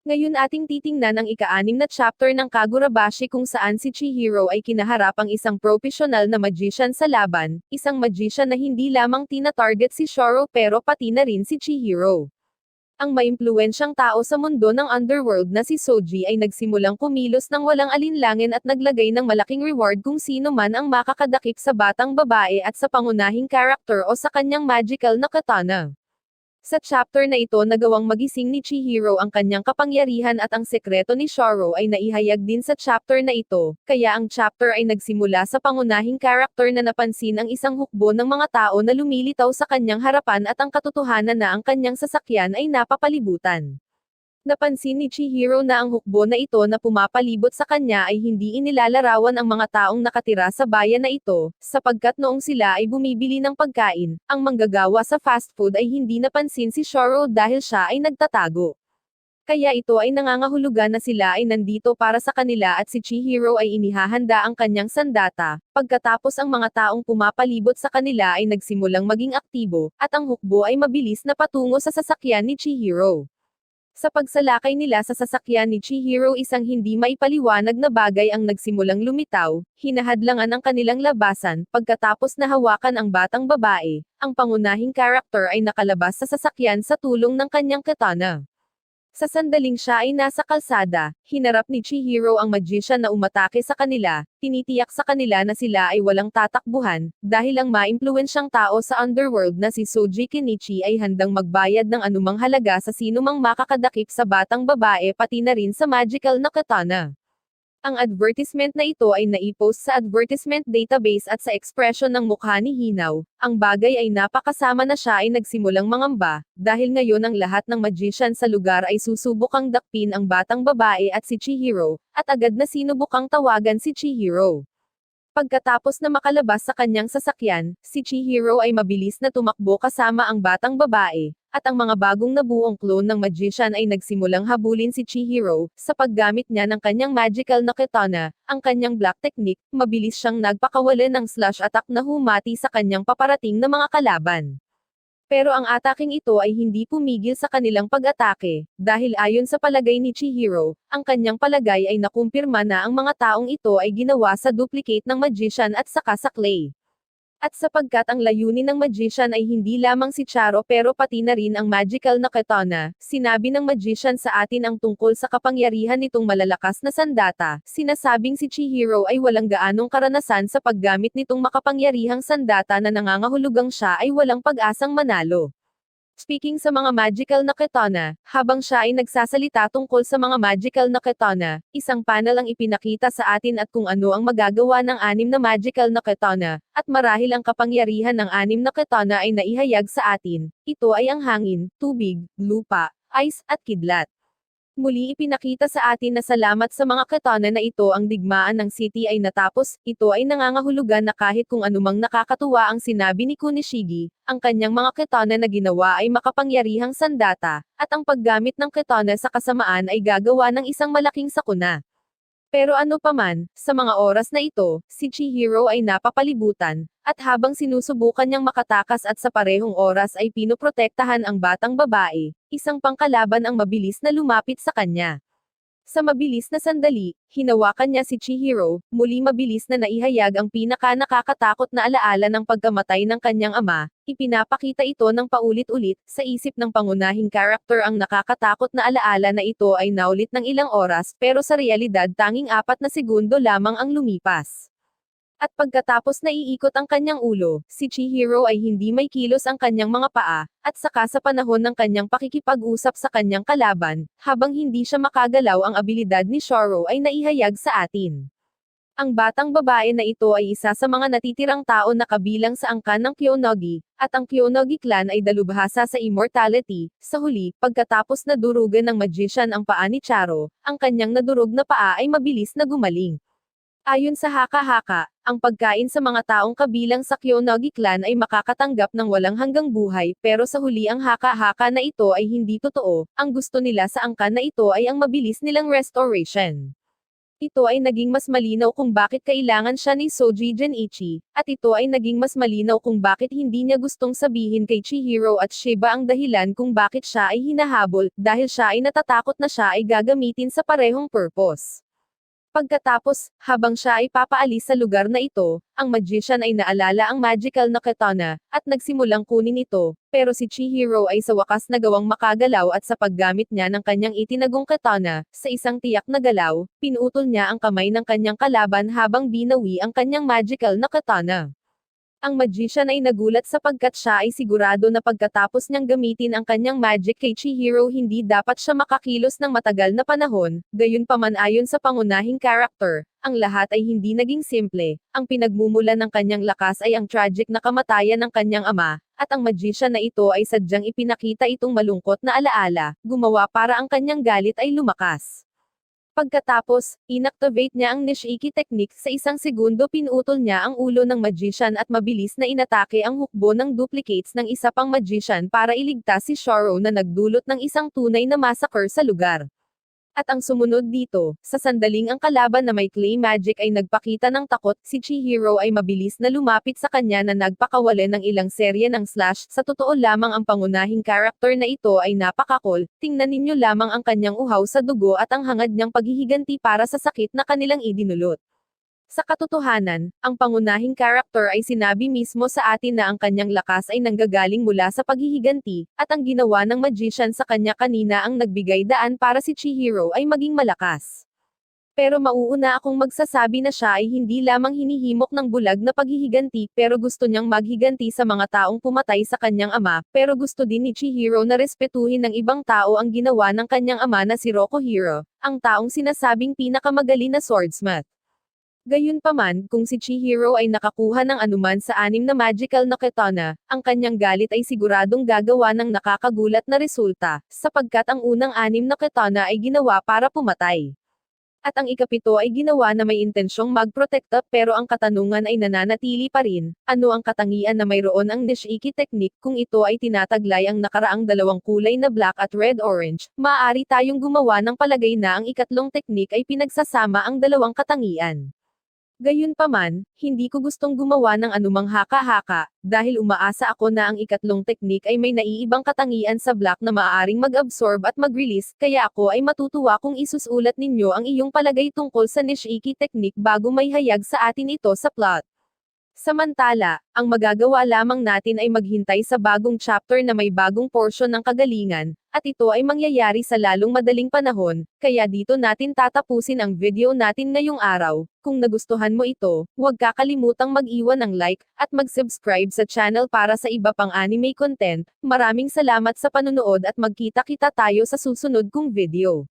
Ngayon ating titingnan ang ika-6 na chapter ng Kagurabashi kung saan si Chihiro ay kinaharap ang isang profesional na magician sa laban, isang magician na hindi lamang tina-target si Shoro pero pati na rin si Chihiro. Ang maimpluwensyang tao sa mundo ng underworld na si Soji ay nagsimulang kumilos ng walang alinlangan at naglagay ng malaking reward kung sino man ang makakadakip sa batang babae at sa pangunahing karakter o sa kanyang magical na katana. Sa chapter na ito nagawang magising ni Chihiro ang kanyang kapangyarihan at ang sekreto ni Shoro ay naihayag din sa chapter na ito, kaya ang chapter ay nagsimula sa pangunahing karakter na napansin ang isang hukbo ng mga tao na lumilitaw sa kanyang harapan at ang katotohanan na ang kanyang sasakyan ay napapalibutan. Napansin ni Chihiro na ang hukbo na ito na pumapalibot sa kanya ay hindi inilalarawan ang mga taong nakatira sa bayan na ito, sapagkat noong sila ay bumibili ng pagkain, ang manggagawa sa fast food ay hindi napansin si Shoro dahil siya ay nagtatago. Kaya ito ay nangangahulugan na sila ay nandito para sa kanila at si Chihiro ay inihahanda ang kanyang sandata, pagkatapos ang mga taong pumapalibot sa kanila ay nagsimulang maging aktibo, at ang hukbo ay mabilis na patungo sa sasakyan ni Chihiro. Sa pagsalakay nila sa sasakyan ni Chihiro isang hindi maipaliwanag na bagay ang nagsimulang lumitaw, hinahadlangan ang kanilang labasan, pagkatapos na hawakan ang batang babae, ang pangunahing karakter ay nakalabas sa sasakyan sa tulong ng kanyang katana. Sa sandaling siya ay nasa kalsada, hinarap ni Chihiro ang magician na umatake sa kanila, tinitiyak sa kanila na sila ay walang tatakbuhan, dahil ang maimpluwensyang tao sa underworld na si Soji Kenichi ay handang magbayad ng anumang halaga sa sinumang makakadakip sa batang babae pati na rin sa magical na katana. Ang advertisement na ito ay naipost sa advertisement database at sa ekspresyon ng mukha ni Hinaw, ang bagay ay napakasama na siya ay nagsimulang mangamba, dahil ngayon ang lahat ng magician sa lugar ay susubukang dakpin ang batang babae at si Chihiro, at agad na sinubukang tawagan si Chihiro. Pagkatapos na makalabas sa kanyang sasakyan, si Chihiro ay mabilis na tumakbo kasama ang batang babae, at ang mga bagong nabuong clone ng magician ay nagsimulang habulin si Chihiro, sa paggamit niya ng kanyang magical na katana, ang kanyang black technique, mabilis siyang nagpakawalan ng slash attack na humati sa kanyang paparating na mga kalaban. Pero ang ataking ito ay hindi pumigil sa kanilang pag-atake, dahil ayon sa palagay ni Chihiro, ang kanyang palagay ay nakumpirma na ang mga taong ito ay ginawa sa duplicate ng magician at saka sa clay. At sapagkat ang layunin ng magician ay hindi lamang si Charo pero pati na rin ang magical na katana, sinabi ng magician sa atin ang tungkol sa kapangyarihan nitong malalakas na sandata, sinasabing si Chihiro ay walang gaanong karanasan sa paggamit nitong makapangyarihang sandata na nangangahulugang siya ay walang pag-asang manalo. Speaking sa mga magical na katana, habang siya ay nagsasalita tungkol sa mga magical na katana, isang panel ang ipinakita sa atin at kung ano ang magagawa ng 6 na magical na katana, at marahil ang kapangyarihan ng 6 na katana ay naihayag sa atin. Ito ay ang hangin, tubig, lupa, ice, at kidlat. Muli ipinakita sa atin na salamat sa mga katana na ito ang digmaan ng city ay natapos, ito ay nangangahulugan na kahit kung anumang nakakatuwa ang sinabi ni Kunishigi, ang kanyang mga katana na ginawa ay makapangyarihang sandata, at ang paggamit ng katana sa kasamaan ay gagawa ng isang malaking sakuna. Pero ano paman, sa mga oras na ito, si Chihiro ay napapalibutan, at habang sinusubukan niyang makatakas at sa parehong oras ay pinoprotektahan ang batang babae, isang pangkalaban ang mabilis na lumapit sa kanya. Sa mabilis na sandali, hinawakan niya si Chihiro, muli mabilis na naihayag ang pinaka-nakakatakot na alaala ng pagkamatay ng kanyang ama, ipinapakita ito ng paulit-ulit, sa isip ng pangunahing karakter ang nakakatakot na alaala na ito ay naulit ng ilang oras pero sa realidad tanging 4 na segundo lamang ang lumipas. At pagkatapos naiikot ang kanyang ulo, si Chihiro ay hindi may kilos ang kanyang mga paa, at saka sa panahon ng kanyang pakikipag-usap sa kanyang kalaban, habang hindi siya makagalaw ang abilidad ni Shoro ay naihayag sa atin. Ang batang babae na ito ay isa sa mga natitirang tao na kabilang sa angkan ng Kyonogi, at ang Kyonogi clan ay dalubhasa sa immortality. Sa huli, pagkatapos na durugan ng magician ang paa ni Charo, ang kanyang nadurog na paa ay mabilis na gumaling. Ayon sa haka-haka, ang pagkain sa mga taong kabilang sa Kyonogi clan ay makakatanggap ng walang hanggang buhay, pero sa huli ang haka-haka na ito ay hindi totoo, ang gusto nila sa angkan na ito ay ang mabilis nilang restoration. Ito ay naging mas malinaw kung bakit kailangan siya ni Soji Genichi, at ito ay naging mas malinaw kung bakit hindi niya gustong sabihin kay Chihiro at Shiba ang dahilan kung bakit siya ay hinahabol, dahil siya ay natatakot na siya ay gagamitin sa parehong purpose. Pagkatapos, habang siya ay papaalis sa lugar na ito, ang magician ay naalala ang magical na katana, at nagsimulang kunin ito, pero si Chihiro ay sa wakas nagawang makagalaw at sa paggamit niya ng kanyang itinagong katana, sa isang tiyak na galaw, pinutol niya ang kamay ng kanyang kalaban habang binawi ang kanyang magical na katana. Ang magician ay nagulat sapagkat siya ay sigurado na pagkatapos niyang gamitin ang kanyang magic kay Chihiro hindi dapat siya makakilos ng matagal na panahon, gayunpaman ayon sa pangunahing character, ang lahat ay hindi naging simple, ang pinagmumulan ng kanyang lakas ay ang tragic na kamatayan ng kanyang ama, at ang magician na ito ay sadyang ipinakita itong malungkot na alaala, gumawa para ang kanyang galit ay lumakas. Pagkatapos, inactivate niya ang Nishiki technique sa isang segundo pinutol niya ang ulo ng magician at mabilis na inatake ang hukbo ng duplicates ng isa pang magician para iligtas si Shoro na nagdulot ng isang tunay na massacre sa lugar. At ang sumunod dito, sa sandaling ang kalaban na may clay magic ay nagpakita ng takot, si Chihiro ay mabilis na lumapit sa kanya na nagpakawala ng ilang serye ng slash. Sa totoo lamang ang pangunahing character na ito ay napakakol, tingnan ninyo lamang ang kanyang uhaw sa dugo at ang hangad niyang paghihiganti para sa sakit na kanilang idinulot. Sa katotohanan, ang pangunahing character ay sinabi mismo sa atin na ang kanyang lakas ay nanggagaling mula sa paghihiganti, at ang ginawa ng magician sa kanya kanina ang nagbigay daan para si Chihiro ay maging malakas. Pero mauuna akong magsasabi na siya ay hindi lamang hinihimok ng bulag na paghihiganti, pero gusto niyang maghiganti sa mga taong pumatay sa kanyang ama, pero gusto din ni Chihiro na respetuhin ng ibang tao ang ginawa ng kanyang ama na si Rokohiro, ang taong sinasabing pinakamagaling na swordsmith. Gayunpaman, kung si Chihiro ay nakakuha ng anuman sa 6 na magical na katana, ang kanyang galit ay siguradong gagawa ng nakakagulat na resulta, sapagkat ang unang 6 na katana ay ginawa para pumatay. At ang ikapito ay ginawa na may intensyong magprotekta pero ang katanungan ay nananatili pa rin, ano ang katangian na mayroon ang Nishiki technique kung ito ay tinataglay ang nakaraang dalawang kulay na black at red-orange, maaari tayong gumawa ng palagay na ang ikatlong technique ay pinagsasama ang dalawang katangian. Gayunpaman, hindi ko gustong gumawa ng anumang haka-haka, dahil umaasa ako na ang ikatlong teknik ay may naiibang katangian sa black na maaaring mag-absorb at mag-release, kaya ako ay matutuwa kung isusulat ninyo ang iyong palagay tungkol sa Nishiki technique bago may hayag sa atin ito sa plot. Samantala, ang magagawa lamang natin ay maghintay sa bagong chapter na may bagong porsyon ng kagalingan, at ito ay mangyayari sa lalong madaling panahon, kaya dito natin tatapusin ang video natin ngayong araw. Kung nagustuhan mo ito, huwag kakalimutang mag-iwan ng like, at mag-subscribe sa channel para sa iba pang anime content. Maraming salamat sa panunood at magkita-kita tayo sa susunod kong video.